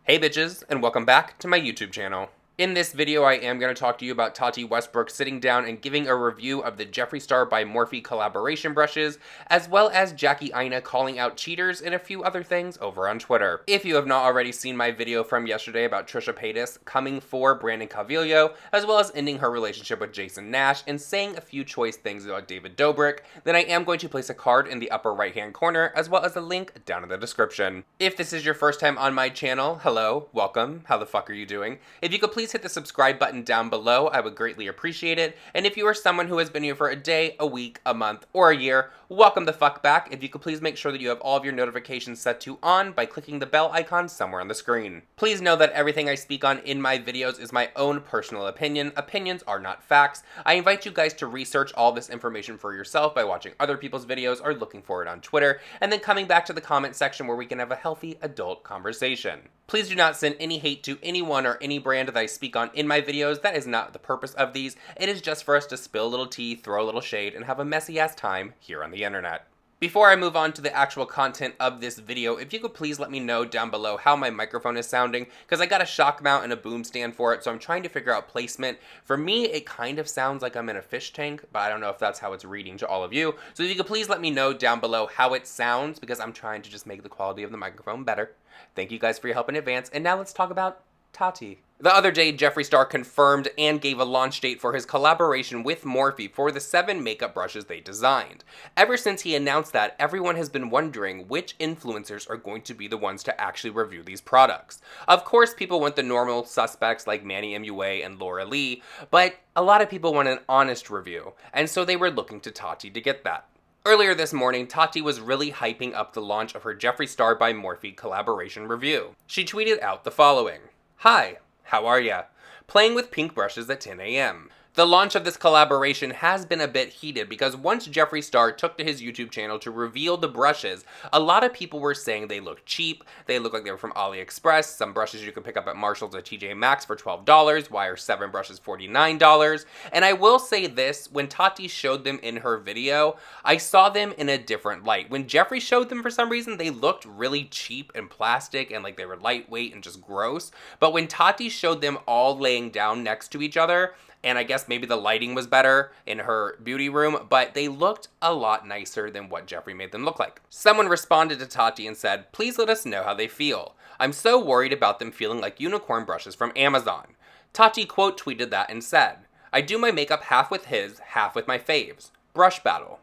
Hey bitches, and welcome back to my YouTube channel. In this video, I am going to talk to you about Tati Westbrook sitting down and giving a review of the Jeffree Star by Morphe collaboration brushes, as well as Jackie Aina calling out cheaters and a few other things over on Twitter. If you have not already seen my video from yesterday about Trisha Paytas coming for Brandon Calvillo, as well as ending her relationship with Jason Nash and saying a few choice things about David Dobrik, then I am going to place a card in the upper right hand corner, as well as a link down in the description. If this is your first time on my channel, hello, welcome, how the fuck are you doing? If you could please hit the subscribe button down below, I would greatly appreciate it. And if you are someone who has been here for a day, a week, a month, or a year, welcome the fuck back. If you could please make sure that you have all of your notifications set to on by clicking the bell icon somewhere on the screen. Please know that everything I speak on in my videos is my own personal opinion. Opinions are not facts. I invite you guys to research all this information for yourself by watching other people's videos or looking for it on Twitter, and then coming back to the comment section where we can have a healthy adult conversation. Please do not send any hate to anyone or any brand that I speak on in my videos. That is not the purpose of these. It is just for us to spill a little tea, throw a little shade, and have a messy ass time here on the internet. Before I move on to the actual content of this video, if you could please let me know down below how my microphone is sounding, because I got a shock mount and a boom stand for it, so I'm trying to figure out placement. For me, it kind of sounds like I'm in a fish tank, but I don't know if that's how it's reading to all of you. So if you could please let me know down below how it sounds, because I'm trying to just make the quality of the microphone better. Thank you guys for your help in advance, and now let's talk about Tati. The other day, Jeffree Star confirmed and gave a launch date for his collaboration with Morphe for the 7 makeup brushes they designed. Ever since he announced that, everyone has been wondering which influencers are going to be the ones to actually review these products. Of course, people want the normal suspects like Manny MUA and Laura Lee, but a lot of people want an honest review, and so they were looking to Tati to get that. Earlier this morning, Tati was really hyping up the launch of her Jeffree Star by Morphe collaboration review. She tweeted out the following: "Hi, how are ya? Playing with pink brushes at 10 a.m. The launch of this collaboration has been a bit heated because once Jeffree Star took to his YouTube channel to reveal the brushes, a lot of people were saying they looked cheap, they look like they were from AliExpress, some brushes you can pick up at Marshall's or TJ Maxx for $12, why are 7 brushes $49? And I will say this, when Tati showed them in her video, I saw them in a different light. When Jeffree showed them for some reason, they looked really cheap and plastic and like they were lightweight and just gross. But when Tati showed them all laying down next to each other, and I guess maybe the lighting was better in her beauty room, but they looked a lot nicer than what Jeffree made them look like. Someone responded to Tati and said, "Please let us know how they feel. I'm so worried about them feeling like unicorn brushes from Amazon." Tati quote tweeted that and said, "I do my makeup half with his, half with my faves. Brush battle."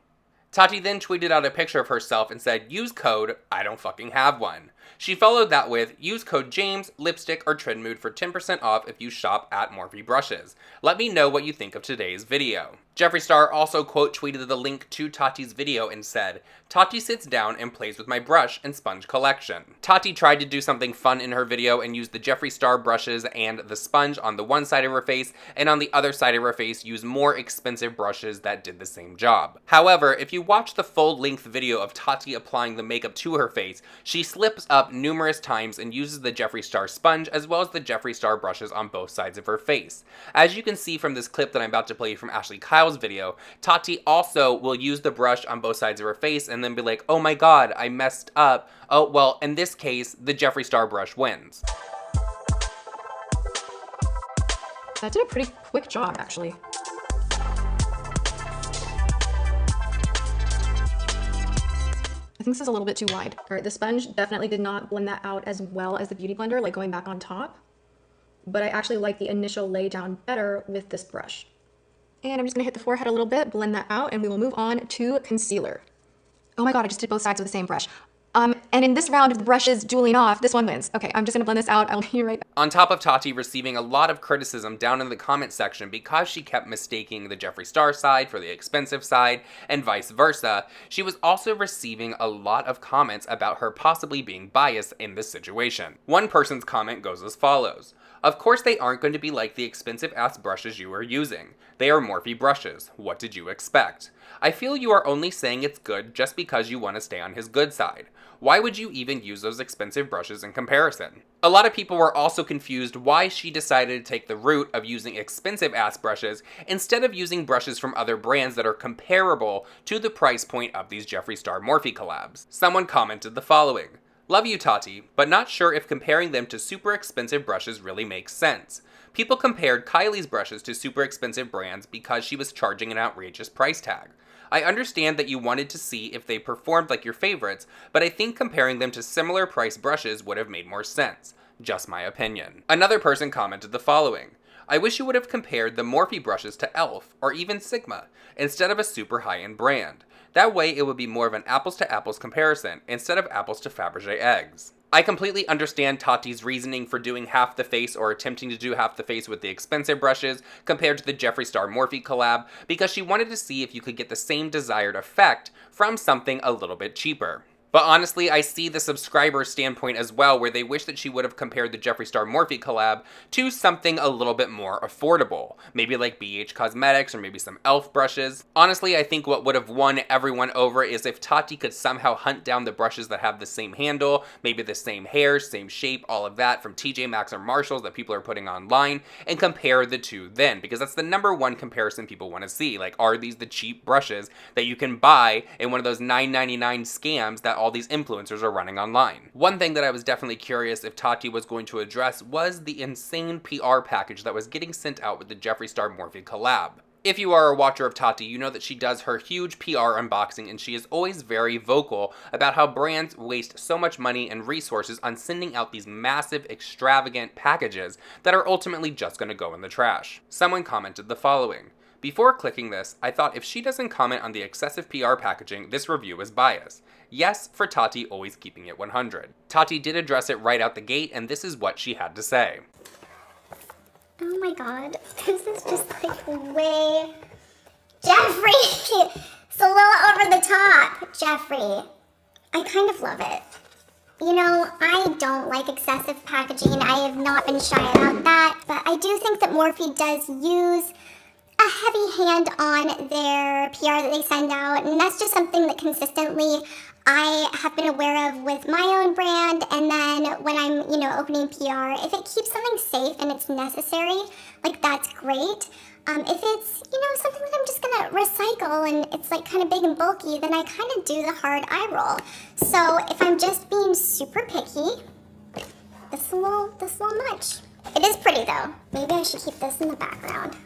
Tati then tweeted out a picture of herself and said, "Use code I don't fucking have one." She followed that with, "Use code James, lipstick, or trend mood for 10% off if you shop at Morphe Brushes. Let me know what you think of today's video." Jeffree Star also quote tweeted the link to Tati's video and said, "Tati sits down and plays with my brush and sponge collection." Tati tried to do something fun in her video and used the Jeffree Star brushes and the sponge on the one side of her face, and on the other side of her face used more expensive brushes that did the same job. However, if you watch the full-length video of Tati applying the makeup to her face, she slips up numerous times and uses the Jeffree Star sponge as well as the Jeffree Star brushes on both sides of her face. As you can see from this clip that I'm about to play from Ashley Kyle's video, Tati also will use the brush on both sides of her face and then be like, "Oh my god, I messed up." Oh, well, in this case, the Jeffree Star brush wins. That did a pretty quick job, actually. I think this is a little bit too wide. All right, the sponge definitely did not blend that out as well as the Beauty Blender, like going back on top. But I actually like the initial lay down better with this brush. And I'm just gonna hit the forehead a little bit, blend that out, and we will move on to concealer. Oh my god, I just did both sides with the same brush. And in this round of the brushes dueling off, this one wins. Okay, I'm just gonna blend this out. I'll be right back. On top of Tati receiving a lot of criticism down in the comment section because she kept mistaking the Jeffree Star side for the expensive side and vice versa, she was also receiving a lot of comments about her possibly being biased in this situation. One person's comment goes as follows: "Of course they aren't going to be like the expensive ass brushes you are using. They are Morphe brushes. What did you expect? I feel you are only saying it's good just because you want to stay on his good side. Why would you even use those expensive brushes in comparison?" A lot of people were also confused why she decided to take the route of using expensive ass brushes instead of using brushes from other brands that are comparable to the price point of these Jeffree Star Morphe collabs. Someone commented the following: Love you, Tati, but not sure if comparing them to super expensive brushes really makes sense. People compared Kylie's brushes to super expensive brands because she was charging an outrageous price tag. I understand that you wanted to see if they performed like your favorites, but I think comparing them to similar price brushes would have made more sense. Just my opinion. Another person commented the following: I wish you would have compared the Morphe brushes to e.l.f. or even Sigma, instead of a super high-end brand. That way it would be more of an apples to apples comparison, instead of apples to Fabergé eggs. I completely understand Tati's reasoning for doing half the face or attempting to do half the face with the expensive brushes compared to the Jeffree Star Morphe collab, because she wanted to see if you could get the same desired effect from something a little bit cheaper. But honestly, I see the subscriber standpoint as well, where they wish that she would have compared the Jeffree Star Morphe collab to something a little bit more affordable. Maybe like BH Cosmetics or maybe some e.l.f. brushes. Honestly, I think what would have won everyone over is if Tati could somehow hunt down the brushes that have the same handle, maybe the same hair, same shape, all of that from TJ Maxx or Marshalls that people are putting online, and compare the two then, because that's the number one comparison people want to see. Like, are these the cheap brushes that you can buy in one of those $9.99 scams that all these influencers are running online? One thing that I was definitely curious if Tati was going to address was the insane PR package that was getting sent out with the Jeffree Star Morphe collab. If you are a watcher of Tati, you know that she does her huge PR unboxing, and she is always very vocal about how brands waste so much money and resources on sending out these massive, extravagant packages that are ultimately just going to go in the trash. Someone commented the following: before clicking this, I thought if she doesn't comment on the excessive PR packaging, this review is biased. Yes, for Tati always keeping it 100. Tati did address it right out the gate, and this is what she had to say. Oh my god, this is just like way... Jeffree! It's a little over the top, Jeffree. I kind of love it. You know, I don't like excessive packaging. I have not been shy about that, but I do think that Morphe does use a heavy hand on their PR that they send out, and that's just something that consistently I have been aware of with my own brand. And then when I'm, opening PR, if it keeps something safe and it's necessary, like, that's great. If it's, something that I'm just gonna recycle and it's like kind of big and bulky, then I kind of do the hard eye roll. So if I'm just being super picky, this is a little much. It is pretty though. Maybe I should keep this in the background.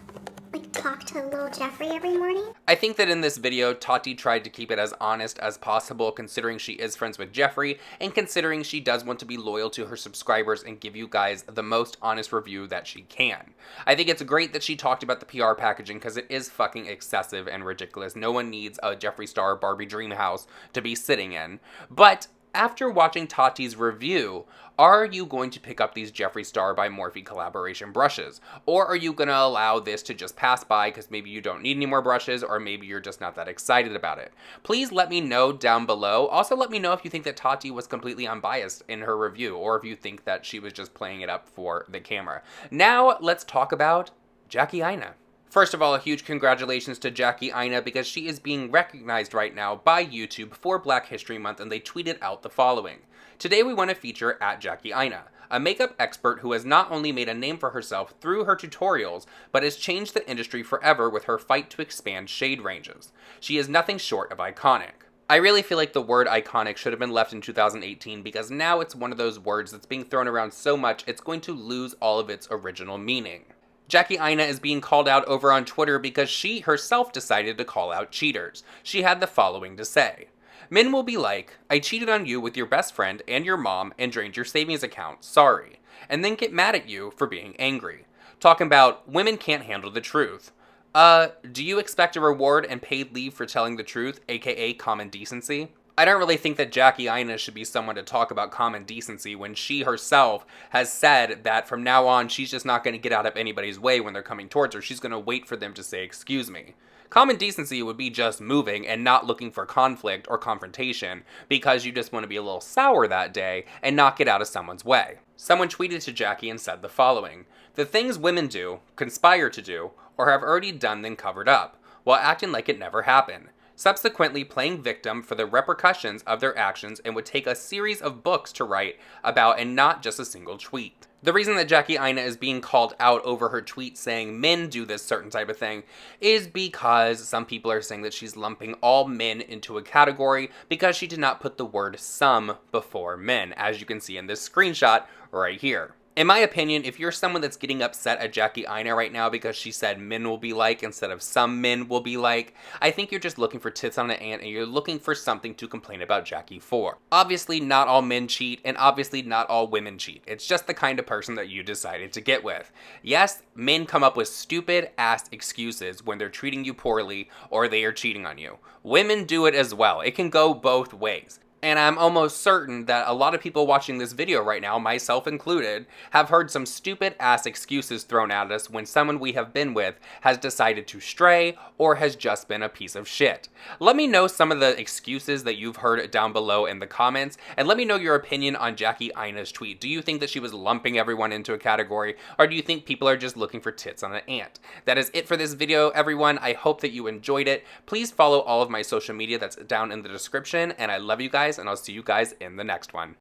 Like, talk to little Jeffree every morning. I think that in this video, Tati tried to keep it as honest as possible, considering she is friends with Jeffree, and considering she does want to be loyal to her subscribers and give you guys the most honest review that she can. I think it's great that she talked about the PR packaging, because it is fucking excessive and ridiculous. No one needs a Jeffree Star Barbie dream house to be sitting in. But after watching Tati's review, are you going to pick up these Jeffree Star by Morphe collaboration brushes? Or are you going to allow this to just pass by because maybe you don't need any more brushes, or maybe you're just not that excited about it? Please let me know down below. Also, let me know if you think that Tati was completely unbiased in her review, or if you think that she was just playing it up for the camera. Now, let's talk about Jackie Aina. First of all, a huge congratulations to Jackie Aina, because she is being recognized right now by YouTube for Black History Month, and they tweeted out the following: today we want to feature @Jackie Aina, a makeup expert who has not only made a name for herself through her tutorials, but has changed the industry forever with her fight to expand shade ranges. She is nothing short of iconic. I really feel like the word iconic should have been left in 2018, because now it's one of those words that's being thrown around so much it's going to lose all of its original meaning. Jackie Aina is being called out over on Twitter because she herself decided to call out cheaters. She had the following to say: men will be like, I cheated on you with your best friend and your mom and drained your savings account, sorry, and then get mad at you for being angry. Talking about women can't handle the truth. Do you expect a reward and paid leave for telling the truth, aka common decency? I don't really think that Jackie Aina should be someone to talk about common decency when she herself has said that from now on she's just not going to get out of anybody's way when they're coming towards her. She's going to wait for them to say excuse me. Common decency would be just moving and not looking for conflict or confrontation because you just want to be a little sour that day and not get out of someone's way. Someone tweeted to Jackie and said the following: the things women do, conspire to do, or have already done then covered up, while acting like it never happened. subsequently playing victim for the repercussions of their actions, and would take a series of books to write about and not just a single tweet. The reason that Jackie Aina is being called out over her tweet saying men do this certain type of thing is because some people are saying that she's lumping all men into a category because she did not put the word some before men, as you can see in this screenshot right here. In my opinion, if you're someone that's getting upset at Jackie Aina right now because she said men will be like instead of some men will be like, I think you're just looking for tits on an ant and you're looking for something to complain about Jackie for. Obviously, not all men cheat, and obviously not all women cheat. It's just the kind of person that you decided to get with. Yes, men come up with stupid ass excuses when they're treating you poorly or they are cheating on you. Women do it as well. It can go both ways. And I'm almost certain that a lot of people watching this video right now, myself included, have heard some stupid ass excuses thrown at us when someone we have been with has decided to stray or has just been a piece of shit. Let me know some of the excuses that you've heard down below in the comments, and let me know your opinion on Jackie Aina's tweet. Do you think that she was lumping everyone into a category, or do you think people are just looking for tits on an ant? That is it for this video, everyone. I hope that you enjoyed it. Please follow all of my social media that's down in the description, and I love you guys, and I'll see you guys in the next one.